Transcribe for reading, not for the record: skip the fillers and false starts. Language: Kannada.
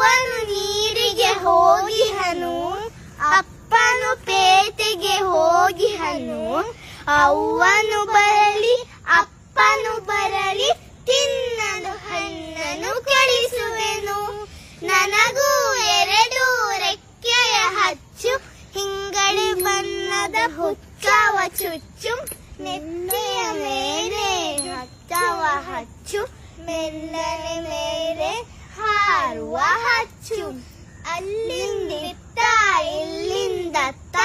ಅವ್ವನು ನೀರಿಗೆ ಹೋಗಿಹನು, ಅಪ್ಪನು ಪೇಟೆಗೆ ಹೋಗಿಹನು. ಅವ್ವನು ಬರಲಿ ಅಪ್ಪನು ಬರಲಿ, ತಿನ್ನಲು ಹಣ್ಣನ್ನು ಕಳಿಸುವೆನು. ನನಗೂ 2 ರೆಕ್ಕೆಯ ಹಚ್ಚು, ಹಿಂಗಳಿ ಬಣ್ಣದ ಹುಚ್ಚವ ಚುಚ್ಚು. ನೆತ್ತಿಯ ಮೇಲೆ ಹಚ್ಚವ ಹಚ್ಚು, ಮೆಲ್ಲನೆ ಮೇಲೆ ಹಾರುವ ಹಚ್ಚು. ಅಲ್ಲಿಂದಿತ್ತ ಇಲ್ಲಿಂದತ್ತ